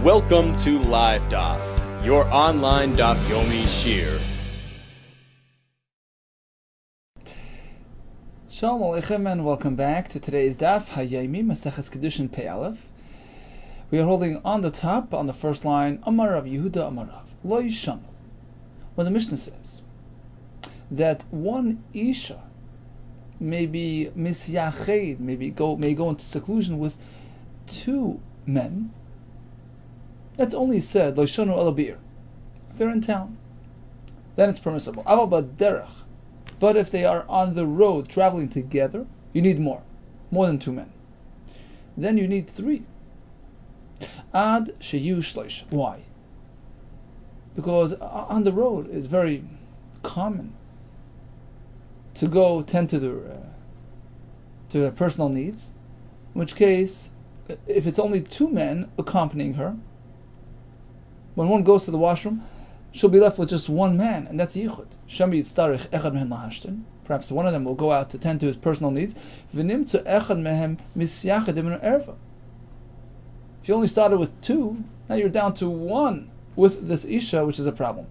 Welcome to Live DAF, your online DAF Yomi Shir. Shalom Aleichem and welcome back to today's DAF Hayomi Maseches KIDDUSHIN Pei Aleph. We are holding on the top, on the first line, Amar Rabbi Yehuda Amar Rav Lo Yishanu. When the Mishnah says that one Isha may be misyached, may go into seclusion with two men, that's only said Lo Yishanu Ela Be'ir. If they're in town, then it's permissible. Aval B'derech. But if they are on the road traveling together, you need more than two men. Then you need three. Ad sheyu shlosh. Why? Because on the road it's very common to go tend to their personal needs. In which case, if it's only two men accompanying her, when one goes to the washroom, she'll be left with just one man, and that's yichud. Shemi yitztarich echad mehen lahashtin. Perhaps one of them will go out to tend to his personal needs. V'nimtzu echad mehem misyachad min erva. If you only started with two, now you're down to one with this isha, which is a problem.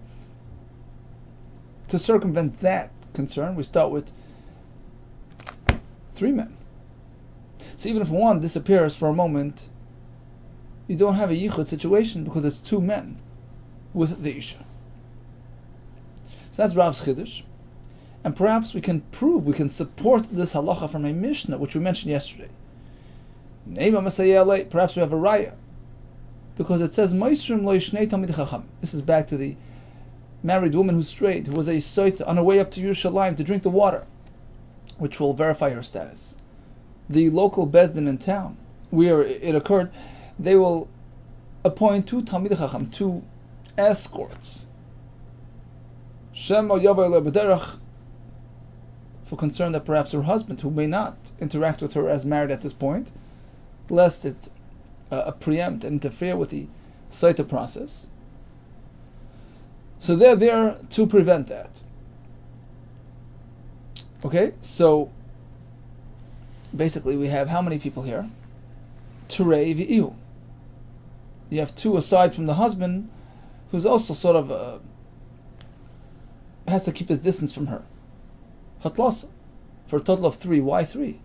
To circumvent that concern, we start with three men. So even if one disappears for a moment, you don't have a yichud situation because it's two men with the isha. So that's Rav's Chiddush. And perhaps we can support this halacha from a Mishnah, which we mentioned yesterday. Perhaps we have a raya, because it says, this is back to the married woman who strayed, who was a soita on her way up to Yerushalayim to drink the water, which will verify her status. The local bezdin in town, where it occurred, they will appoint two Talmidei Chacham, two escorts, for concern that perhaps her husband, who may not interact with her as married at this point, lest it preempt and interfere with the Saita process. So they're there to prevent that. Okay, so basically we have how many people here? Turei v'iyu. You have two aside from the husband, who's also sort of has to keep his distance from her. Hatlasa, for a total of three. Why three?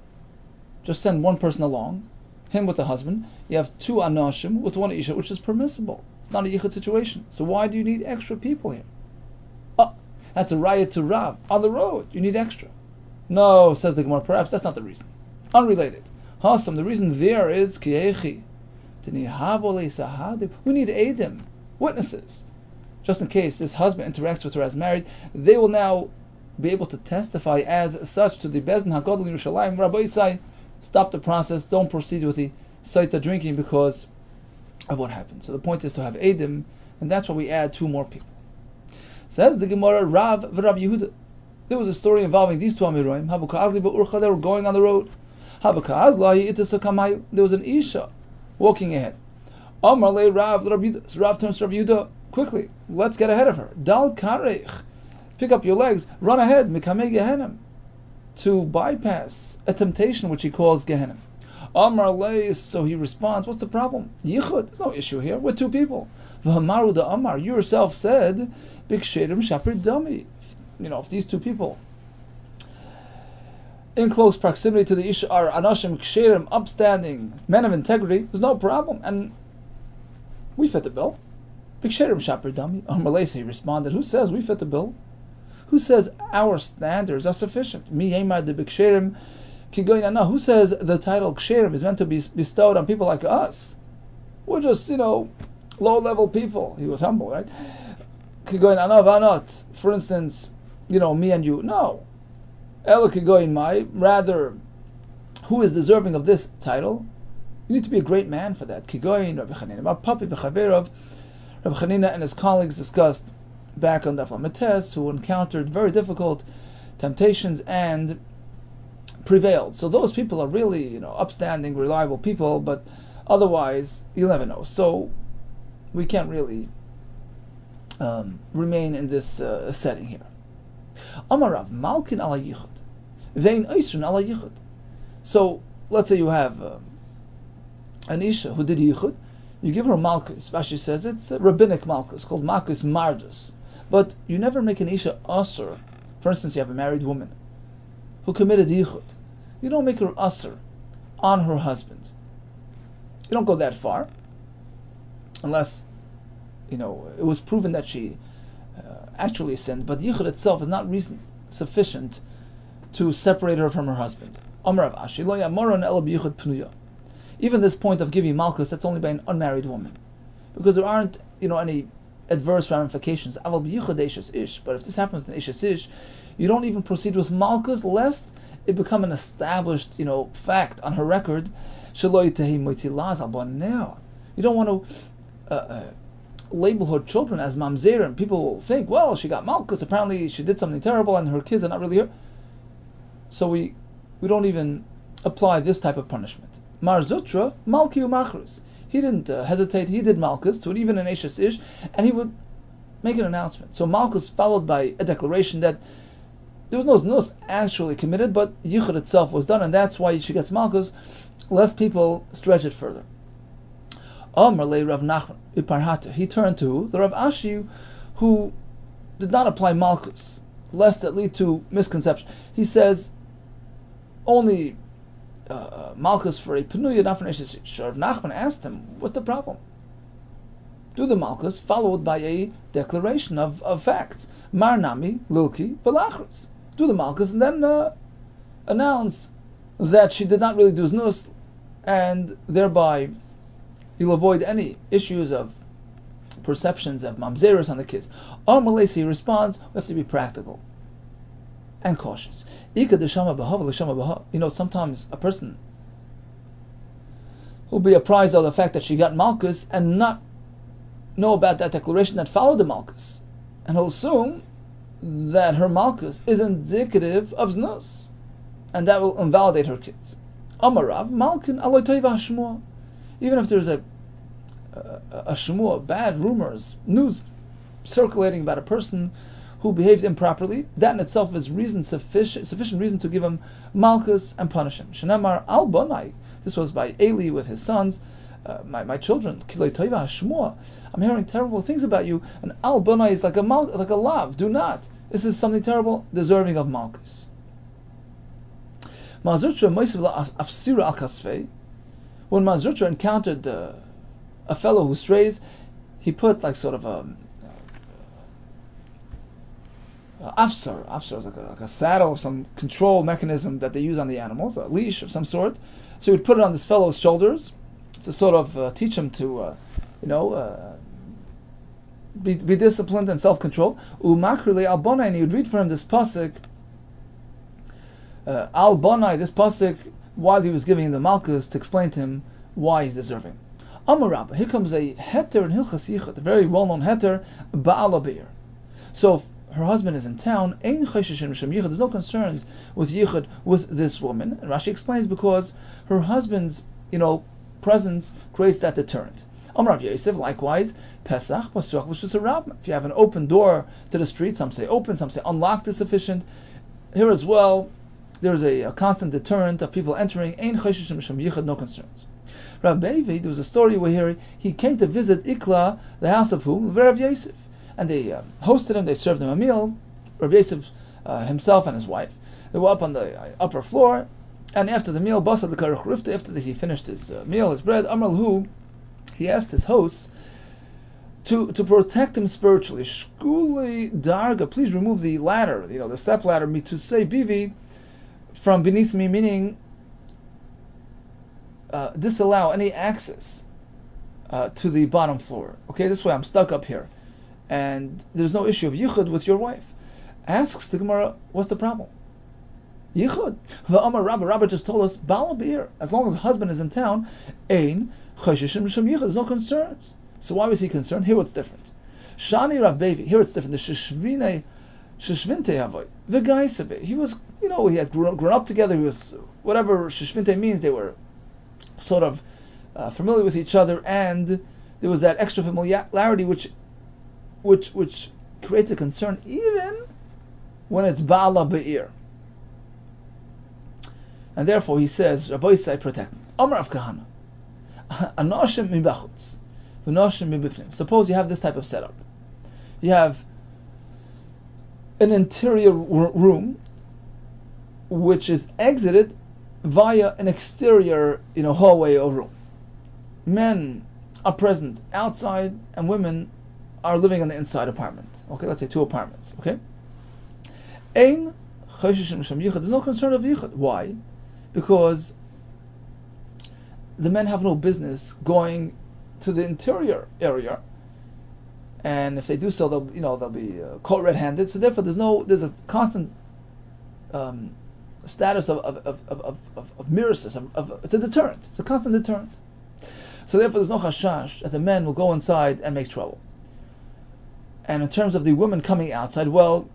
Just send one person along, him with the husband. You have two anashim with one isha, which is permissible. It's not a yichud situation. So why do you need extra people here? Oh, that's a raya to Rav. On the road, you need extra. No, says the Gemara, perhaps that's not the reason. Unrelated. Hasam, the reason there is kiyechi. We need Eidim, witnesses. Just in case this husband interacts with her as married, they will now be able to testify as such to the Bezdin HaGadol Yerushalayim. Rabbi Yisai, stop the process, don't proceed with the Saita drinking because of what happened. So the point is to have Eidim, and that's why we add two more people. Says the Gemara, Rav v'Rabbi Yehuda. There was a story involving these two Amiroim. They were going on the road. There was an Isha walking ahead. Amar le Rav Rabbi Yehuda. So Rav turns to Rabbi Yehuda, quickly, let's get ahead of her. Dal karech, pick up your legs, run ahead, mikamei gehenim, to bypass a temptation which he calls gehenim. Amar le, so he responds, what's the problem? Yichud, there's no issue here, we're two people. V'hamaru da Amar, you yourself said, biksherim shapir dami. If these two people in close proximity to the Isha are anashim ksherim, upstanding men of integrity, there's no problem, and we fit the bill. Biksherim shapir dami. Amalesa, he responded, who says we fit the bill? Who says our standards are sufficient? Mi yemar de biksherim kigoyin. Who says the title ksherim is meant to be bestowed on people like us? We're just, low-level people. He was humble, right? Kigoyin ana vanot. For instance, me and you. No. Rather, who is deserving of this title? You need to be a great man for that. Kigoyin, Rabbi Chanina, Papi v'chaverov. Rabbi Chanina and his colleagues discussed back on DAF Lametes, who encountered very difficult temptations and prevailed. So those people are really, upstanding, reliable people, but otherwise, you'll never know. So we can't really remain in this setting here. Amarav Malkin ala yichud, vein oisrin ala yichud. So let's say you have an isha who did yichud, You give her malchus. Rashi says it's a rabbinic malchus called malchus mardus. But you never make an isha usher. For instance, you have a married woman who committed yichud. You don't make her usher on her husband. You don't go that far, unless it was proven that she actually sinned. But yichud itself is not reason sufficient to separate her from her husband. Even this point of giving malchus, that's only by an unmarried woman, because there aren't any adverse ramifications. But if this happens in ishes ish, you don't even proceed with malchus, lest it become an established fact on her record. You don't want to label her children as mamzer, and people will think, well, she got malchus, apparently she did something terrible and her kids are not really here. So we don't even apply this type of punishment. Mar Zutra, Malki Umachris. He didn't hesitate, he did malchus to it, even in Eshes Ish, and he would make an announcement. So malchus followed by a declaration that there was no znus actually committed, but yichud itself was done, and that's why she gets malchus, lest people stretch it further. Amar le Rav Nachman Iparhata. He turned to the Rav Ashi, who did not apply malchus, lest it lead to misconception. He says only malchus for a penuya, not for an eshes ish. Rav Nachman asked him, what's the problem? Do the malchus followed by a declaration of facts. Mar nami lilki belachris. Do the malchus and then announce that she did not really do znus, and thereby you'll avoid any issues of perceptions of mamzerus on the kids. Or Malaysia, he responds, we have to be practical and cautious. Sometimes a person will be apprised of the fact that she got malchus and not know about that declaration that followed the malchus, and he'll assume that her malchus is indicative of znus, and that will invalidate her kids. Amarav malkin aloy toiva hashmua. Even if there's a shmua, bad rumors, news circulating about a person who behaved improperly, that in itself is sufficient reason to give him malchus and punish him. Shenamar al bonai. This was by Eli with his sons. My children, I'm hearing terrible things about you, and al bonai is like a lav. Do not. This is something terrible, deserving of malchus. Mazurcha afsira al kasvei. When Mazurcha encountered a fellow who strays, he put like sort of afsar. Afsar is like a saddle, some control mechanism that they use on the animals, a leash of some sort. So he would put it on this fellow's shoulders to sort of teach him to, be disciplined and self-control. Umakrili al bonai, and he would read for him this pasuk, al bonai, this pasuk, while he was giving him the malchus to explain to him why he's deserving. Amarabba, here comes a heter in Hilchas Yichud, a very well-known heter, Ba'al Be'er. So if her husband is in town, Ein Choshishin M'Shem Yichud, there's no concerns with Yichud with this woman. And Rashi explains because her husband's, presence creates that deterrent. Amar Yosef, likewise, Pesach Pasuach L'Shus HaRabba. If you have an open door to the street, some say open, some say unlocked is sufficient. Here as well, there's a constant deterrent of people entering. Ein Choshishin M'Shem Yichud, no concerns. Rabbi Yehuda, there was a story where he came to visit Ikla, the house of whom? Rav Yosef. And they hosted him, they served him a meal, Rabbi Yosef himself and his wife. They were up on the upper floor, and after the meal, after he finished his meal, his bread, Amar, he asked his hosts to protect him spiritually. Shkuli Darga, please remove the ladder, the step ladder, to say Bivi, from beneath me, meaning disallow any access to the bottom floor. Okay, this way I'm stuck up here, and there's no issue of yichud with your wife. Asks the Gemara, what's the problem? Yichud. Rabbi just told us, Ba'al Be'er, as long as the husband is in town, Ein Choshishin M'Shem Yichud, there's no concerns. So why was he concerned? Here what's different. Shani Rav Bevi, here it's different. The Sheshvinte Havoy, the Gaisebe. He was, he had grown up together. He was, whatever Sheshvinte means, they were sort of familiar with each other, and there was that extra familiarity which creates a concern even when it's Ba'ala Be'ir. And therefore he says, Rabbi Yisai, protect me. Amar of Kahana, Anoshim Mibachutz. v'noshim mibifnim. Suppose you have this type of setup. You have an interior room which is exited via an exterior, hallway or room. Men are present outside and women are living in the inside apartment. Okay, let's say 2 apartments. Okay? Ein choshesh misham yichud. There's no concern of yichud. Why? Because the men have no business going to the interior area, and if they do so, they'll be caught red-handed. So therefore, there's a constant status of mirosis. It's a deterrent. It's a constant deterrent. So therefore, there's no chashash that the men will go inside and make trouble. And in terms of the women coming outside, well,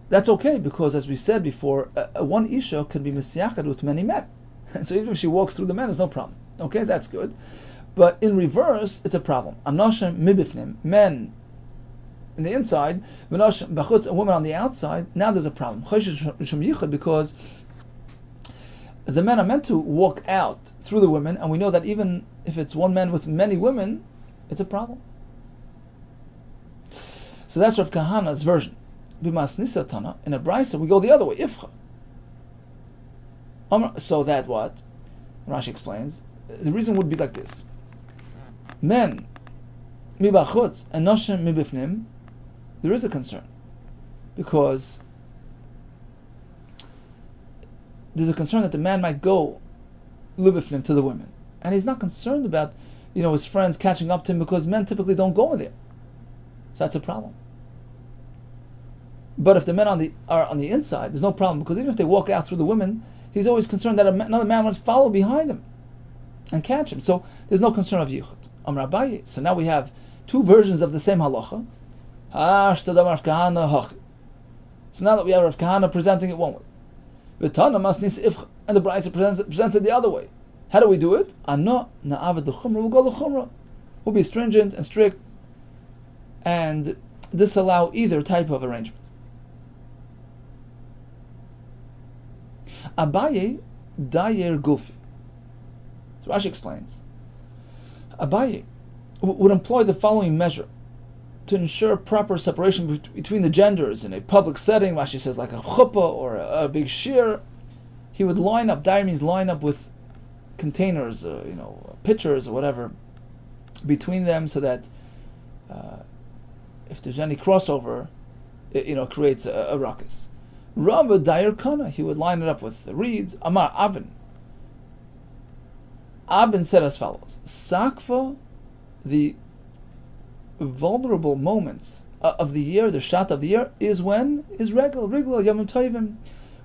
that's okay, because as we said before, one isha can be misyachad with many men. So even if she walks through the men, there's no problem. Okay, that's good. But in reverse, it's a problem. Anoshim mibifnim, men in the inside, v'noshim b'chutz, women on the outside. Now there's a problem. Because the men are meant to walk out through the women, and we know that even if it's one man with many women, it's a problem. So that's Rav Kahana's version. B'mas nisatana, in a brisa, we go the other way. Ifcha. So that what? Rashi explains. The reason would be like this: men mibachutz and noshim mibifnim. There is a concern, because there's a concern that the man might go libifnim to the women, and he's not concerned about his friends catching up to him, because men typically don't go in there. So that's a problem. But if the men are on the inside, there's no problem, because even if they walk out through the women, he's always concerned that another man might follow behind him and catch him. So there's no concern of yichud. Amar Abaye. So now we have 2 versions of the same halacha. So now that we have Rav Kahana presenting it one way, and the Brisa presents it the other way. How do we do it? We'll go l'chumra. We'll be stringent and strict and disallow either type of arrangement. Abaye dayer gufi. So Rashi explains. Abaye would employ the following measure to ensure proper separation between the genders in a public setting. Rashi says, like a chuppah or a big shir. He would line up. Dayer means line up with containers, pitchers or whatever, between them, so that if there's any crossover, it creates a ruckus. Rabbi Dayer Kana, he would line it up with reeds. Amar Abin. Abin said as follows: Sakva, the vulnerable moments of the year, the shat of the year, is when is regel, yamim tovim,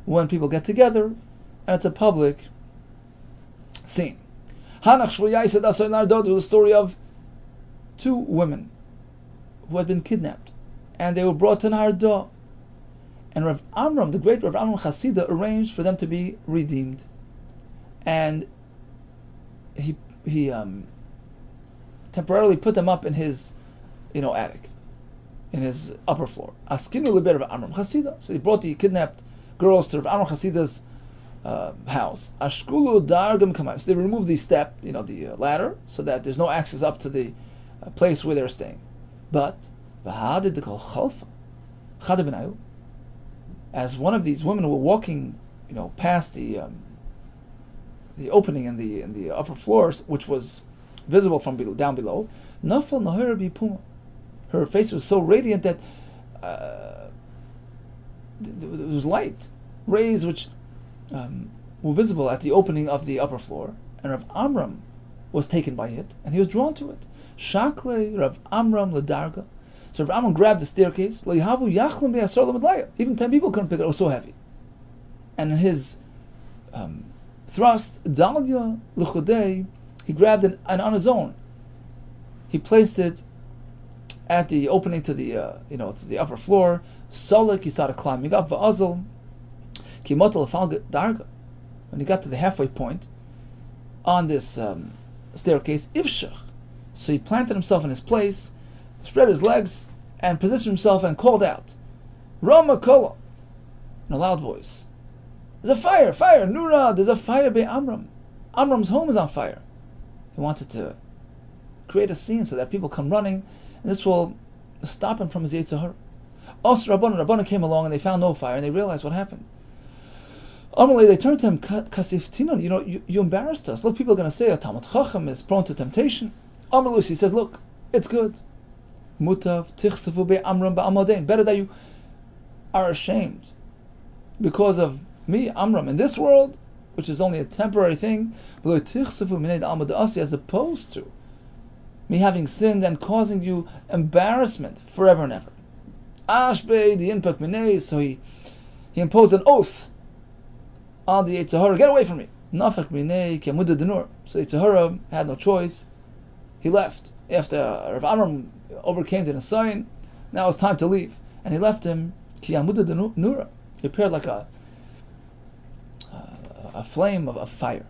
when people get together and it's a public scene. Hanach Shvuyai said the story of 2 women who had been kidnapped, and they were brought to Nardah. And Rav Amram, the great Rav Amram Chasida, arranged for them to be redeemed, and he temporarily put them up in his attic, in his upper floor. Askinu leber Rav Amram Chasida. So he brought the kidnapped girls to Rav Amram Chasida's house. Ashkulu dargam kamayim. So they removed the step, the ladder, so that there's no access up to the place where they're staying. But v'hadid the kol chalfa chada b'nayu. As one of these women were walking, past the opening in the upper floors, which was visible from down below, nafal nahira bipuma. Her face was so radiant that there was light, rays which were visible at the opening of the upper floor, and Rav Amram was taken by it, and he was drawn to it. Shakle Rav Amram ledarga. So Rav Amram grabbed the staircase. Even 10 people couldn't pick it. It was so heavy. And in his thrust, Dalya l'chodei, he grabbed it, and on his own, he placed it at the opening to the to the upper floor. Solik, he started climbing up. Va'azal, kimotel darga. When he got to the halfway point on this staircase, ifshach. So he planted himself in his place, spread his legs, and positioned himself and called out, Rama Kola, in a loud voice. There's a fire, Nura, there's a fire by Amram. Amram's home is on fire. He wanted to create a scene so that people come running, and this will stop him from his Yetzer Hara. Also, Rabbanan came along and they found no fire, and they realized what happened. Amalei, they turned to him, Kasif Tinon, you embarrassed us. Look, people are going to say a Talmud Chacham is prone to temptation. Amalus, he says, look, it's good. Mutav tichsafu be Amram ba'amodein. Better that you are ashamed because of me, Amram, in this world, which is only a temporary thing, as opposed to me having sinned and causing you embarrassment forever and ever. Ashbe, the impact minay, so he imposed an oath on the Yetzer Hara, get away from me. Nafak minay kemuda denur. So Yetzer Hara had no choice. He left. After Rav Amram overcame the Nisayan, now it's time to leave. And he left him, ki amuda denura. He appeared like a flame of fire.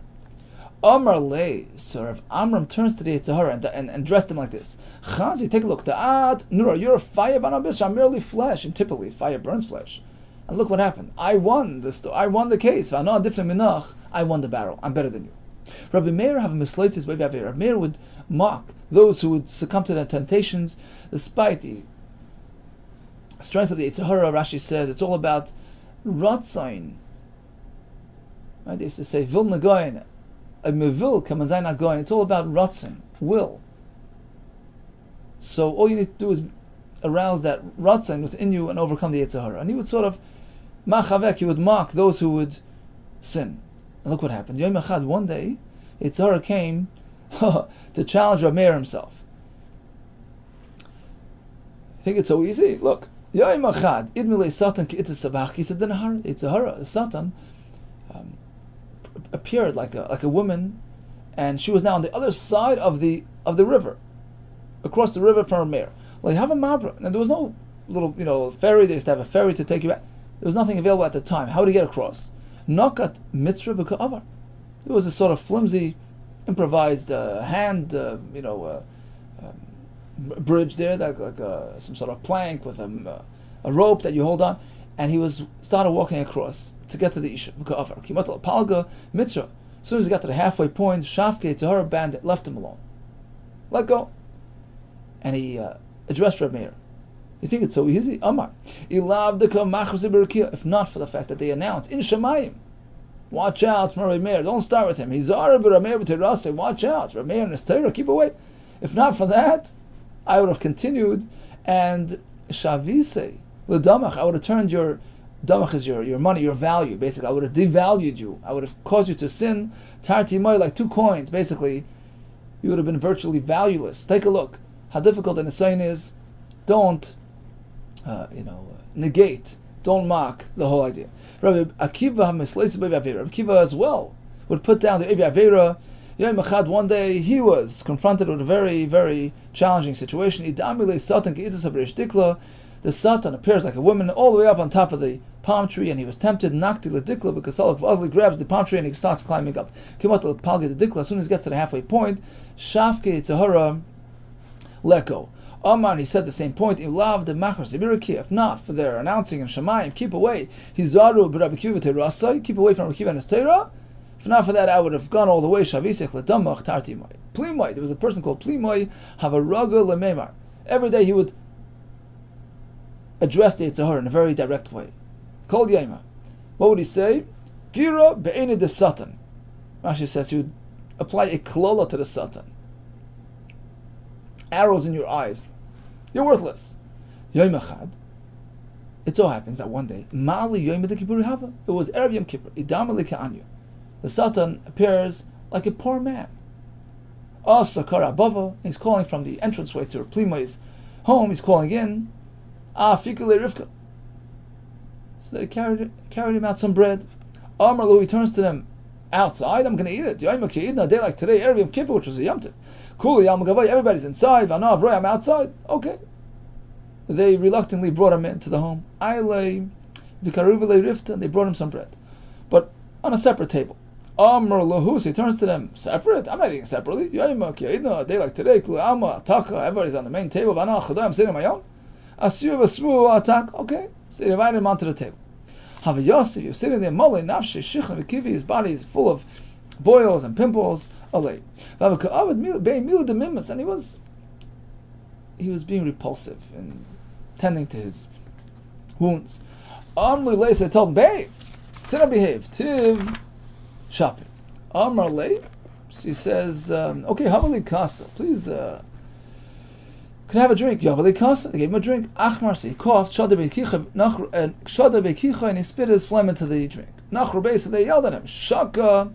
Amar lei, so Rav Amram turns to the Yetzer Hara and dressed him like this. Chazi, take a look. Da'at nura, you're a fire vanabis, I'm merely flesh, and typically fire burns flesh. And look what happened. I won the case. I won the battle. I'm better than you. Rabbi Meir have a misleitzis by Rabbi Meir would mock those who would succumb to their temptations despite the strength of the Yetzer Hara. Rashi says it's all about ratzain. Right? They used to say vil nagoyin, a mevil kamanzayin nagoyin. It's all about ratzain, will. So all you need to do is arouse that ratzain within you and overcome the Yetzer Hara. And he would sort of machavek, he would mock those who would sin. And look what happened. Yom Echad, one day, Yetzer Hara came to challenge Rabbi Meir himself. You think it's so easy? Look, Yom Echad, idmilei Satan ki itis sabach ki sedinahar. Yetzer Hara, Satan, appeared like a woman, and she was now on the other side of the river, across the river from Rabbi Meir. Like, have a mabra. And there was no little, ferry. They used to have a ferry to take you back. There was nothing available at the time. How would he get across? Nakat mitzvah b'ka'avar. There was a sort of flimsy, improvised hand, bridge there, like some sort of plank with a rope that you hold on, and he started walking across to get to the Isha b'ka'avar. Kimat palga mitzvah. As soon as he got to the halfway point, Shafke Yetzer Hara bandit left him alone. Let go. And he addressed Rabbi Meir. You think it's so easy? Amar. If not for the fact that they announced in Shemayim, watch out from Rabbi Meir. Don't start with him. He's watch out. Rabbi Meir and his Torah, keep away. If not for that, I would have continued, and Shavise l'damach, I would have turned your damach is your money, your value. Basically, I would have devalued you. I would have caused you to sin. Tarti moy, like 2 coins. Basically, you would have been virtually valueless. Take a look how difficult the Nisayan is. Don't negate, don't mock the whole idea. Rabbi Akiva as well would put down the Evi Avera. Yom Echad, one day he was confronted with a very, very challenging situation. The Satan appears like a woman all the way up on top of the palm tree, and he was tempted. Nakti ledikla, because Salak grabs the palm tree and he starts climbing up. As soon as he gets to the halfway point, Shafke Yetzer Hara let go. Amar, he said the same point. If not for their announcing in Shemayim, keep away. Keep away from Rabbi Kiva and his Torah. If not for that, I would have gone all the way. Plimoy. There was a person called Plimoy. Havaraga lememar. Every day he would address the Yetzer Hara in a very direct way. Kol Yema. What would he say? Gira be'eni de Satan. Rashi says he would apply a klola to the Satan. Arrows in your eyes. You're worthless. Yom Echad. It so happens that one day, Ma'ali Yom Kippur Hava. It was Erev Yom Kippur. Idamali Ka'anyu. The Satan appears like a poor man. Asakara Bava. He's calling from the entranceway to Plimoy's home. He's calling in. Fikule Rivka. So they carried him out some bread. Amar, he turns to them outside. I'm going to eat it. Yom Kippur, a day like today, Erev Yom Kippur, which was a Yom Tov. Everybody's inside. Vanav Roy, I'm outside. Okay. They reluctantly brought him into the home. They brought him some bread, but on a separate table. He turns to them, separate? I'm not eating separately. A day like today, everybody's on the main table. I'm sitting on my own. Okay. So they invited him onto the table. You're sitting there, his body is full of boils and pimples. And he was being repulsive and tending to his wounds. Amr Lei, so I told him, behave, sit and behave, tiv shopping. Amr Lei, she says, okay, Havali Kasa, please, can I have a drink? Yavali Kasa, they gave him a drink. Achmar, so he coughed, Shada Bekicha, and he spit his phlegm into the drink. Nachru, so they yelled at him, Shaka.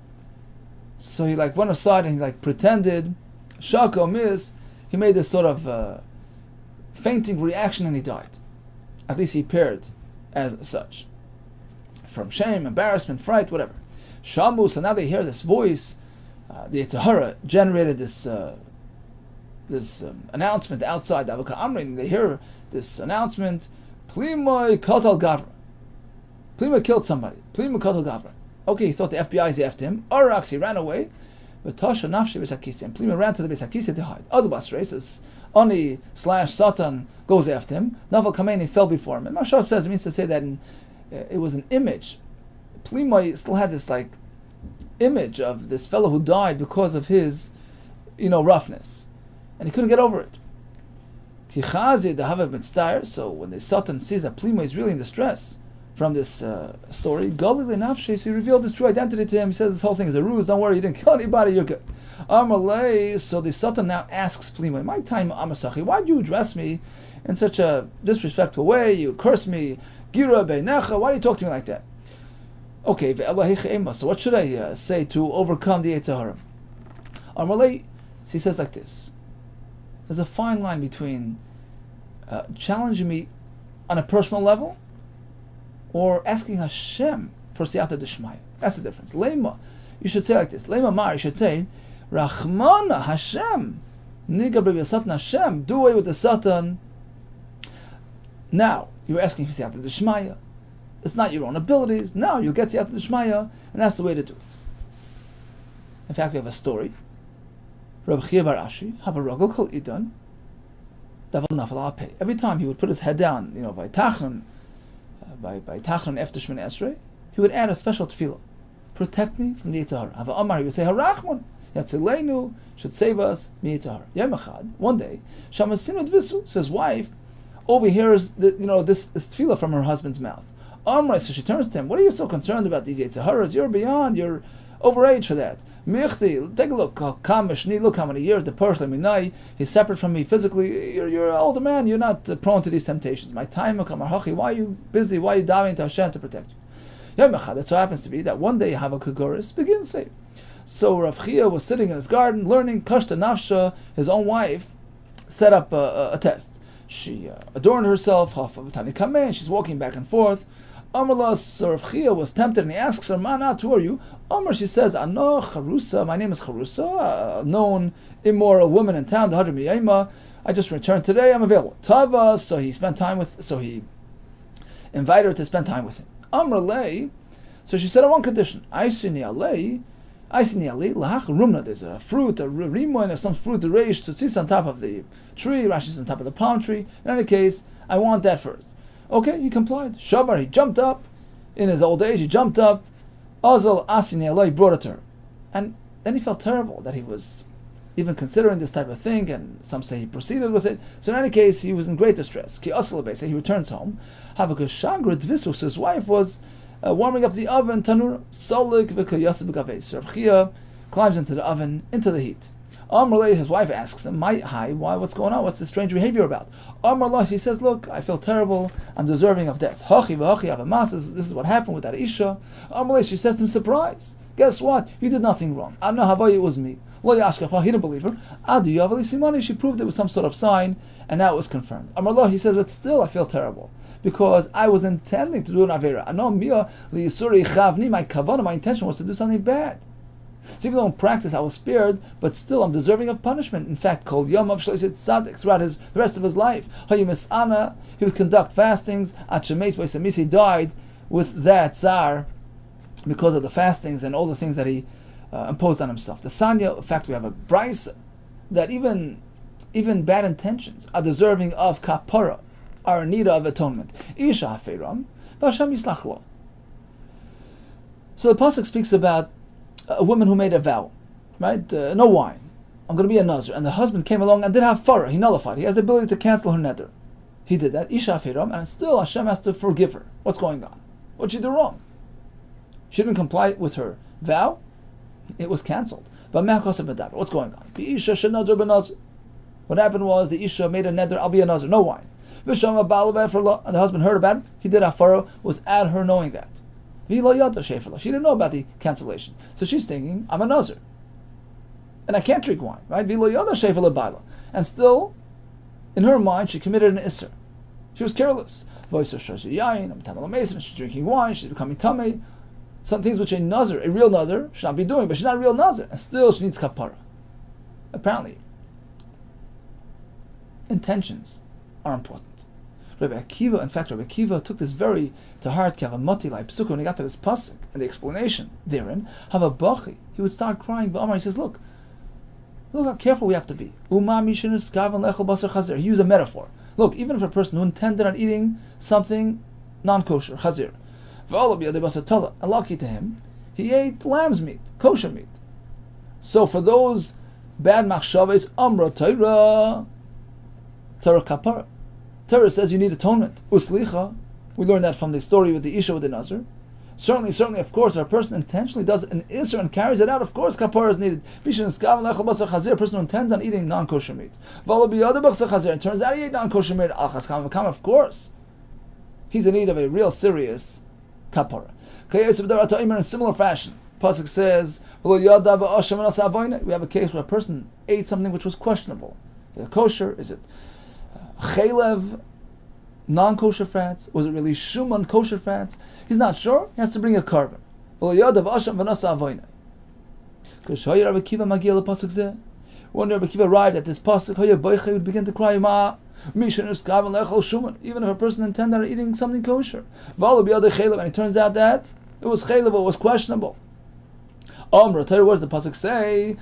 So he went aside and he pretended, Shaka, miss, he made this sort of fainting reaction and he died. At least he appeared as such. From shame, embarrassment, fright, whatever. Shamu, so now they hear this voice. The Yetzer Hara generated this announcement outside the Avaka Amrin. They hear this announcement. Plimoi Kotal Gavra. Plima killed somebody. Plima Kotal Gavra. Okay, he thought the FBI is after him. Arax, he ran away. But Tasha Nafshi Besakisi. And Plima ran to the Besakisi to hide. Azubas races. Oni / Satan goes after him. Naval Kameni fell before him. And Mashal says, it means to say that it was an image. Plima still had this image of this fellow who died because of his, roughness. And he couldn't get over it. Kichazi the Havav Mitztayr, so when the Satan sees that Plima is really in distress from this story, Galil Nafshe, so he revealed his true identity to him. He says this whole thing is a ruse, don't worry, you didn't kill anybody, you're good. Amalei, so the Satan now asks Plima, my time Amasachi, why do you address me in such a disrespectful way? You curse me, Gira Beinecha, why do you talk to me like that? Okay, so what should I say to overcome the Yetzer Hara? Amalei, so he says like this. There's a fine line between challenging me on a personal level or asking Hashem for siyata d'shmaya. That's the difference. Lema, you should say like this. Lema mar, you should say, Rachmana Hashem, Niga b'Rabbi Satan Hashem, do away with the Satan. Now, you're asking for siyata d'shmaya. It's not your own abilities. Now you'll get siyata d'shmaya, and that's the way to do it. In fact, we have a story. Rabbi Yehuda bar Ashi, have a rogel called Idan, Daval Nafal Apei. Every time he would put his head down, by Tachnon, after Shemini Esrei, he would add a special tefillah. Protect me from the Yetzer Hara. Have a Amar, he would say, Harachman, Yatzilenu, should save us, mi Yetzer Hara. Yom Echad, one day, Shamasinu Dvisu, so his wife overhears this tefillah from her husband's mouth. Amar, so she turns to him, what are you so concerned about these Yetzer Haras? You're overage for that. Michti, take a look. Kamashni, look how many years the Pershla Minai, he's separate from me physically. You're an older man, you're not prone to these temptations. My time, why are you busy? Why are you diving to Hashem to protect you? That so happens to be that one day Hava Kugoris begins say. So Rav Chia was sitting in his garden learning Kashta Nafsha, his own wife, set up a test. She adorned herself, she's walking back and forth. Amarla, so Rav Chia was tempted and he asks her, Manat, who are you? Amar, she says, Ano Charusa, my name is Charusa, a known immoral woman in town, the Hadra Miyayma. I just returned today, I'm available. Tava, so he invited her to spend time with him. Amar Lei, so she said on one condition, Aisini Ali, Lahach Rumna, there's a fruit, a rimoin, or some fruit, the reish, tzutzis on top of the tree, Rashi's on top of the palm tree. In any case, I want that first. Okay, he complied. Shabar, he jumped up. In his old age, he jumped up. Azal Asini Allah, he brought it to her. And then he felt terrible that he was even considering this type of thing, and some say he proceeded with it. So in any case, he was in great distress. Ki Asal he returns home. Havakashagra Dvisus, his wife was warming up the oven, Tanur, Solik Vikayasib Gave. So Rav Chia climbs into the oven, into the heat. Amrullah, his wife asks him, hi, why, what's going on? What's this strange behavior about? Amrullah, he says, look, I feel terrible, I'm deserving of death. This is what happened with that Isha. Amrullah, she says to him, surprise. Guess what? You did nothing wrong. Anna Havai, it was me. He didn't believe her. Adi Yavali Simani, she proved it with some sort of sign, and now it was confirmed. Amrullah, he says, but still I feel terrible, because I was intending to do an Avera. My intention was to do something bad. So even though in practice I was spared, but still I'm deserving of punishment. In fact, Kol Yom of Shloishet Tzadik, throughout the rest of his life, Hayim Ana, he would conduct fastings. At Shemeis Beisamis, he died with that tsar because of the fastings and all the things that he imposed on himself. The Sanya, in fact, we have a brisa that even bad intentions are deserving of kapara, are in need of atonement. Isha Hafiram, V'Hashem Yislach Lo. So the pasuk speaks about a woman who made a vow, right? No wine. I'm going to be a nazir. And the husband came along and did have farah. He nullified. He has the ability to cancel her neder. He did that. Isha firam, and still Hashem has to forgive her. What's going on? What did she do wrong? She didn't comply with her vow. It was cancelled. But what's going on? What happened was the Isha made a neder, I'll be a nazir, no wine. And the husband heard about it. He did afara without her knowing that. She didn't know about the cancellation. So she's thinking, I'm a nazir. And I can't drink wine, right? And still, in her mind, she committed an isser. She was careless. She's drinking wine, she's becoming tamei. Some things which a nazir, a real nazir, should not be doing, but she's not a real nazir. And still, she needs kapara. Apparently, intentions are important. Rabbi Akiva took this very to heart, when he got to this pasuk, and the explanation therein, he would start crying, he says, look how careful we have to be. He used a metaphor. Look, even if a person who intended on eating something non-kosher, chazir, and lucky to him, he ate lamb's meat, kosher meat. So for those bad machshavos, amra Torah kapara. Torah says you need atonement. Uslicha. We learned that from the story with the Isha with the Nazir. Certainly, of course, if a person intentionally does an Isra and carries it out, of course, kapara is needed. A person who intends on eating non-kosher meat. It turns out he ate non-kosher meat. Of course, he's in need of a real serious kapara. In a similar fashion, Pasuk says, we have a case where a person ate something which was questionable. Is it kosher? Is it chaylev, non-kosher fats? Was it really shuman, kosher fats? He's not sure. He has to bring a carbon. When Rabbi Akiva arrived at this pasuk, he would begin to cry, even if a person intended on eating something kosher. And it turns out that it was chaylev, it was questionable. What does the pasuk say?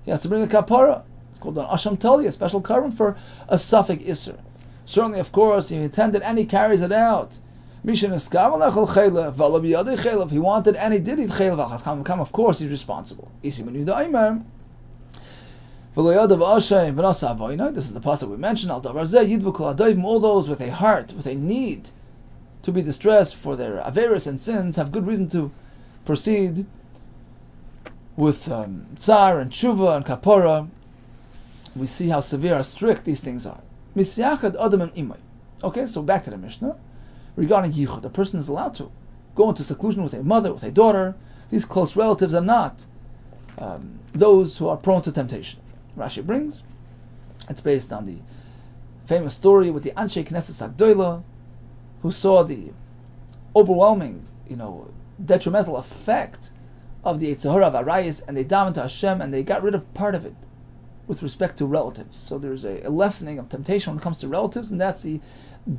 He has to bring a kapara. It's called an asham tali, a special carbon for a suffix isser. Certainly, of course, he intended and he carries it out. He wanted and he did eat chaylev. Of course, he's responsible. This is the pasuk we mentioned. All those with a heart, with a need to be distressed for their averos and sins, have good reason to proceed with tsar and tshuva and kapora. We see how severe or strict these things are. Okay, so back to the Mishnah. Regarding yichud, a person is allowed to go into seclusion with a mother, with a daughter. These close relatives are not those who are prone to temptation. Rashi brings, it's based on the famous story with the Anshe Knesset Agdoila, who saw the overwhelming, detrimental effect of the Yitzhahara of Arayis, and they davened to Hashem, and they got rid of part of it with respect to relatives. So there's a lessening of temptation when it comes to relatives, and that's the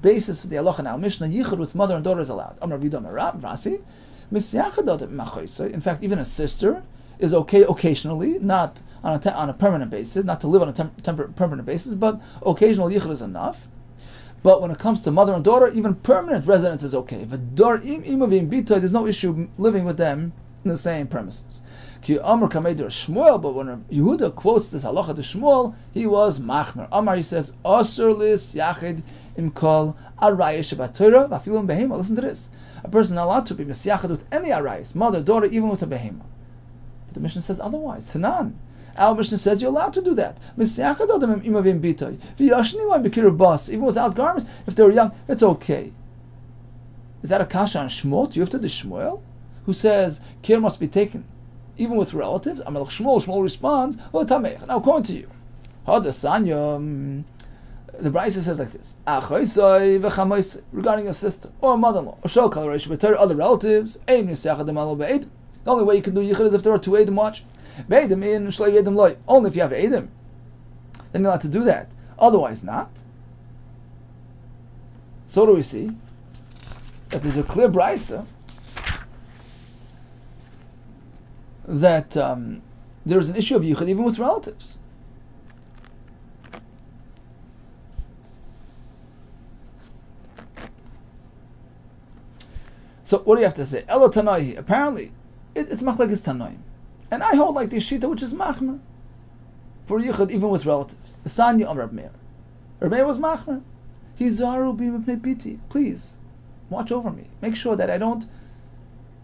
basis of the halacha now. Mishnah, yichud with mother and daughter is allowed. In fact, even a sister is okay occasionally, not on a permanent basis, not to live on a permanent basis, but occasional yichud is enough. But when it comes to mother and daughter, even permanent residence is okay. There's no issue living with them in the same premises. But when Yehuda quotes this halacha to Shmuel, he was machmer. Amar, he says, Asur lis yachid im kol arayis shebat Torah v'afilum behema. Listen to this. A person is not allowed to be misyachid with any arayis, mother, daughter, even with a behema. But the Mishnah says otherwise. Hanan. Our Mishnah says you're allowed to do that. Even without garments, if they're young, it's okay. Is that a kasha on Shmuel? Do you have to the Shmuel, who says care must be taken even with relatives? Shmuel responds, now according to you, the Brisa says like this: regarding a sister or a mother-in-law, or other relatives, the only way you can do yichud is if there are two edim watching. Only if you have edim, then you're allowed to do that. Otherwise, not. So do we see that there's a clear brisa that there is an issue of yichud even with relatives. So what do you have to say? Elo Tanai, apparently, it's machlekes tanoim. And I hold like the shita, which is machmer for yichud, even with relatives. The Sanya of Reb Meir. Reb Meir was machmer. Hizaru bi mipnei biti. Please, watch over me. Make sure that I don't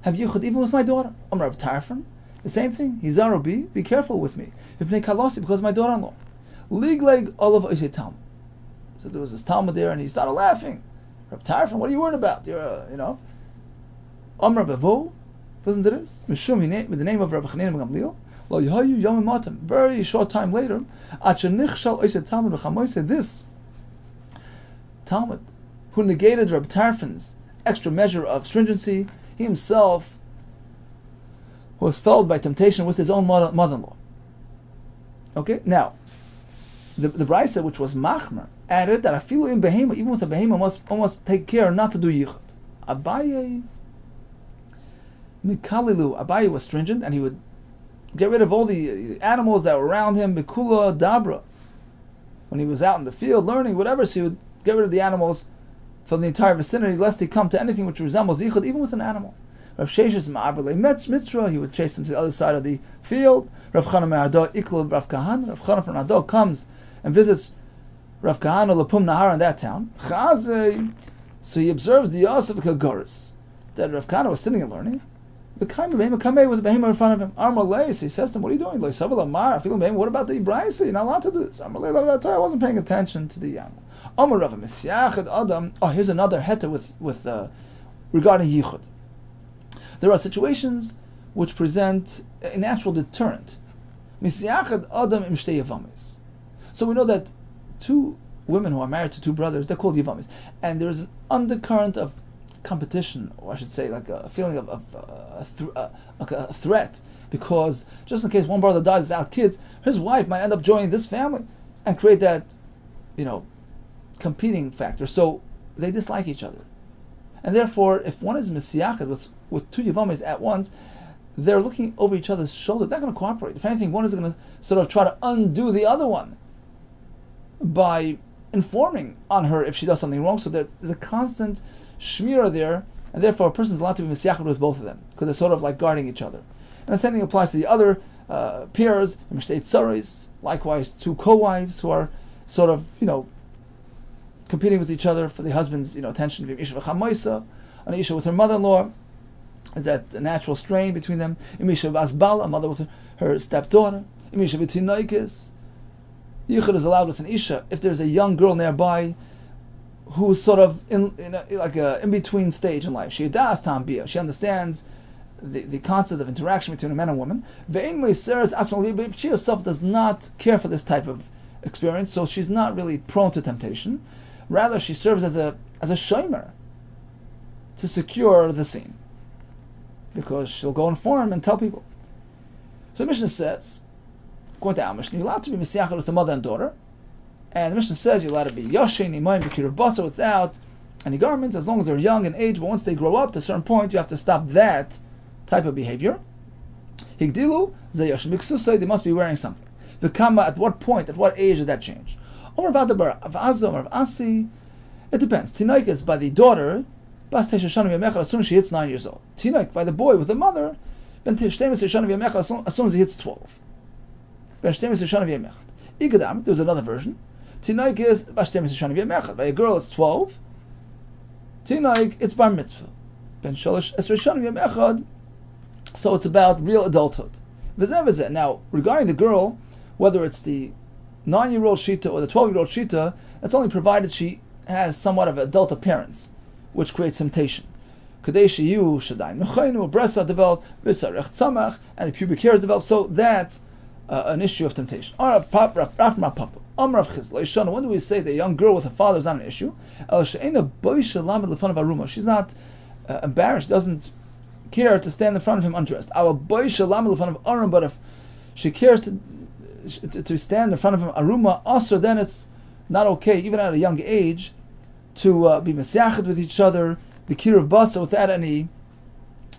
have yichud even with my daughter. Reb Tarfon, the same thing. Hizaru bi, be careful with me. Mipnei kalasi, because of my daughter-in-law. Lig olav oisei talmud. So there was this talmud there, and he started laughing. Reb Tarfon, what are you worried about? You're, Amr Bevo, listen to this. Mishum, with the name of Rabbi Chanina ben Gamliel, Lo Yehoyu Yom Matam. Very short time later, this Talmud, who negated Rabbi Tarfon's extra measure of stringency, he himself was felled by temptation with his own mother-in-law. Okay, now the Brisa, which was machmer, added that afilu in behema, even with a behema, must take care not to do yichud. Abaye Mikalilu, Abaye was stringent, and he would get rid of all the animals that were around him. Mikula Dabra, when he was out in the field learning, whatever, so he would get rid of the animals from the entire vicinity, lest they come to anything which resembles yichud, even with an animal. Rav Sheshes Ma'abrele Mitzra, he would chase them to the other side of the field. Rav Chana Me'ardo Iklu Rav Kahana. Rav Chana from Ardo comes and visits Rav Kahana Lapum Nahar in that town. So he observes the Yosef Kagoris, that Rav Kahana was sitting and learning. The kind of behema with the behema in front of him. Armalei, so he says to him, "What are you doing? What about the Brisa? You're not allowed to do this." Armalei, I wasn't paying attention to the animal. Amar Rav Misyachad Adam. Oh, here's another heta with regarding yichud. There are situations which present a natural deterrent. Misyachad Adam im shtei yavamis. So we know that two women who are married to two brothers, they're called yavamis, and there's an undercurrent of competition, or I should say, like a feeling of a threat, because just in case one brother dies without kids, his wife might end up joining this family and create that, competing factor. So they dislike each other, and therefore, if one is misiyachad with two yavamis at once, they're looking over each other's shoulder. They're not going to cooperate. If anything, one is going to sort of try to undo the other one by informing on her if she does something wrong. So there's a constant shmira there, and therefore a person is allowed to be misyachad with both of them, because they're sort of like guarding each other. And the same thing applies to the other peers, likewise two co-wives who are sort of, competing with each other for the husband's, attention. An isha with her mother-in-law, is that a natural strain between them. Imisha vasbala, a mother with her stepdaughter. Imisha v'tinoikis. Yichud is allowed with an isha if there's a young girl nearby who's sort of in a in-between stage in life. She understands the concept of interaction between a man and woman. If she herself does not care for this type of experience, so she's not really prone to temptation. Rather, she serves as a shomer to secure the scene, because she'll go inform and tell people. So the Mishnah says, according to our Mishnah, you're allowed to be misiachad with the mother and daughter. And the Mishnah says you're allowed to be yashin, imayim, b'kirav basa, without any garments, as long as they're young in age. But once they grow up to a certain point, you have to stop that type of behavior. Higdilu, ze yashin b'ksusay, they must be wearing something. V'kama, at what point, at what age did that change? Omer v'adabar av'azo, omer v'asi, it depends. Tinaik is by the daughter, bas tesha shana v'yamechad, as soon as she hits 9 years old. Tinaik by the boy with the mother, ben teshtemes shana v'yamechad, as soon as he hits 12. Ben teshtemes shana v'yamechad. Igadam, there's another version. Tinaik is b'shtemes shana v'yamechad. By a girl, it's 12. Tinaik, it's bar mitzvah. Ben shalosh esrei shana v'yamechad. So it's about real adulthood. V'zeh. Now, regarding the girl, whether it's the 9-year-old shita or the 12-year-old shita, that's only provided she has somewhat of adult appearance, which creates temptation. Kadei shiyu shadayin mechaynu, breasts are developed, v'sarech tzamach, and the pubic hair is developed. So that's an issue of temptation. When do we say that a young girl with a father is not an issue? She's not embarrassed, doesn't care to stand in front of him undressed. But if she cares to stand in front of him aruma, also then it's not okay, even at a young age, to be mesiachad with each other, the kirav basa, without any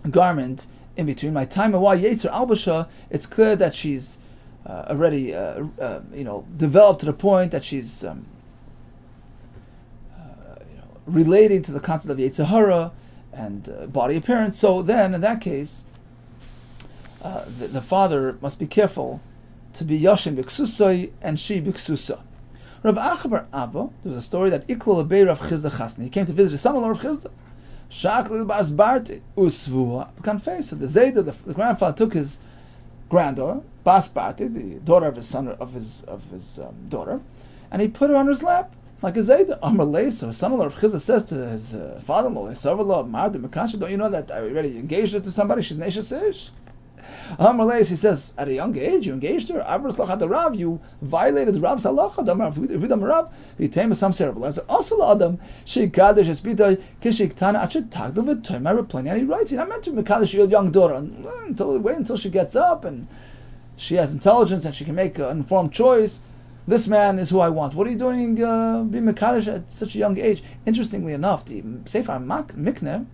garment in between. My time and why yetzer albasha, it's clear that she's already developed to the point that she's relating to the concept of yetzer hara and body appearance. So then, in that case, the father must be careful to be Yashin b'ksusai and she b'ksusa. Rav Acha bar Abba, there was a story that Iklo lebei Rav Chizda Chasni. He came to visit his son-in-law Rav Chizda. Shak l'bas barte usvua b'kanfei. So the Zayda, the grandfather, took his granddaughter, Bas Barte, the daughter of his son, of his daughter, and he put her on his lap like a Zayda. Amar lei. So his son-in-law Rav Chizda says to his father-in-law, don't you know that I already engaged her to somebody? She's an Eshes Ish. He says, at a young age, you engaged her. You violated the Rav's halacha. He came with some cerebral. As also Adam, she kaddish es bidai kishik tana achid tagdel v'toyma replani. And he writes, you're not meant to be kaddish your young daughter wait until she gets up and she has intelligence and she can make an informed choice. This man is who I want. What are you doing being mekadosh at such a young age? Interestingly enough, the Sefer Mikneh,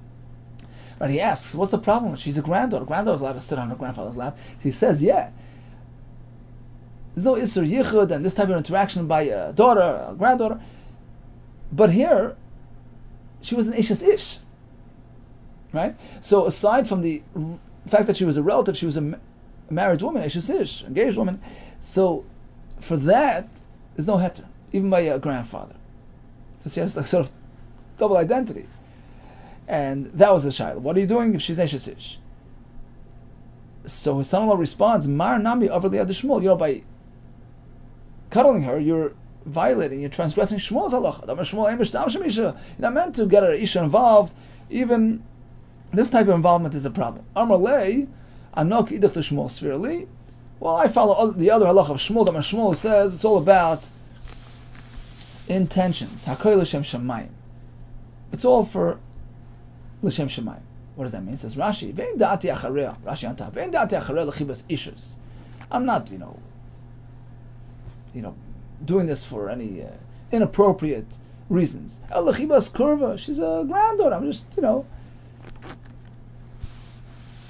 but he asks, what's the problem? She's a granddaughter. Granddaughter's allowed to sit on her grandfather's lap. So he says, yeah. There's no Isser Yichud and this type of interaction by a daughter, a granddaughter. But here, she was an Eshes Ish. Right? So aside from the fact that she was a relative, she was a married woman, Eshes Ish, engaged woman. So for that, there's no heter, even by a grandfather. So she has like sort of double identity. And that was his child. What are you doing if she's Eshes Ish? So his son-in-law responds, Mar nami overly ad Shmuel. You know, by cuddling her, you're violating, you're transgressing Shmuel's halacha. You're not meant to get her Isha involved. Even this type of involvement is a problem. Amar lei, anok idach to Shmuel spherely. Well, I follow the other halacha of Shmuel. That Shmuel says it's all about intentions. Hakoy l'shem shamayim. It's all for l'shem shamayim. What does that mean? It says Rashi, vein da'ati achareh. Rashi on top. Vein da'ati achareh l'chibas ishus. I'm not, doing this for any inappropriate reasons. El l'chibas kurva. She's a granddaughter. I'm just,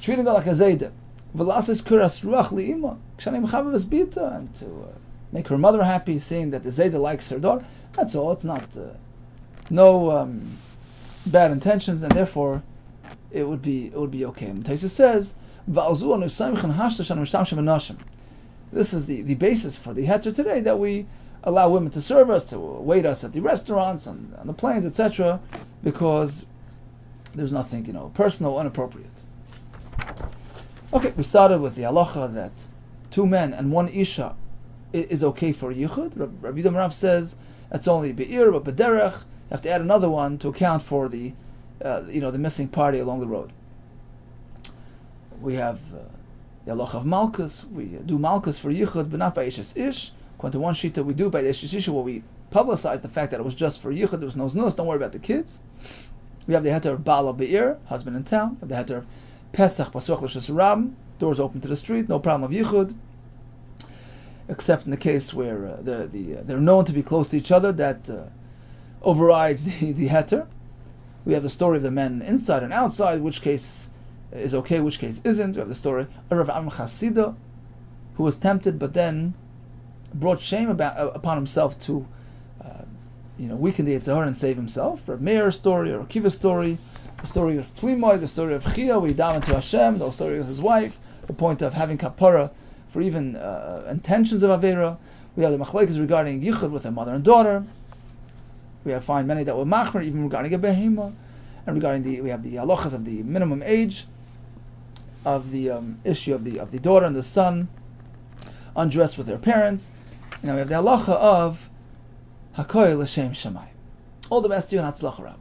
treating her like a zayda. V'lasis kuras ruach li'ima. Kshanim chavav bita. And to make her mother happy, seeing that the zayda likes her daughter. That's all. It's not, no bad intentions, and therefore it would be okay. And Taisa says, this is the basis for the heter today, that we allow women to serve us, to wait us at the restaurants and on the planes, etc., because there's nothing personal, inappropriate. Okay, we started with the halacha that 2 men and 1 isha is okay for yichud. Rabbi Yehuda says that's only be'ir, but b'derech you have to add another one to account for the the missing party along the road. We have the halacha of malchus. We do malchus for yichud, but not by Eshes Ish. According to one shita, we do by the Eshes Ish, where we publicize the fact that it was just for yichud. There was no znus. Don't worry about the kids. We have the heter of bala be'ir, husband in town. We have the heter of Pesach Pasuach L'Shus Ram, doors open to the street, no problem of yichud, except in the case where they're known to be close to each other, that overrides the heter. We have the story of the men inside and outside, which case is okay, which case isn't. We have the story of Rav Am Chasida, who was tempted but then brought shame upon himself to weaken the Yitzhar and save himself. Rav Meir's story, or Akiva's story, the story of Plimoy, the story of Chia, we daven to Hashem, the story of his wife, the point of having kapara for even intentions of Avera. We have the machlekes regarding yichud with a mother and daughter. We have find many that were machmer, even regarding a behema, and regarding we have the halachas of the minimum age of the issue of the daughter and the son undressed with their parents. And now we have the halacha of hakoy l'shem shamayim. All the best to you and hatzlacha, Rabbi.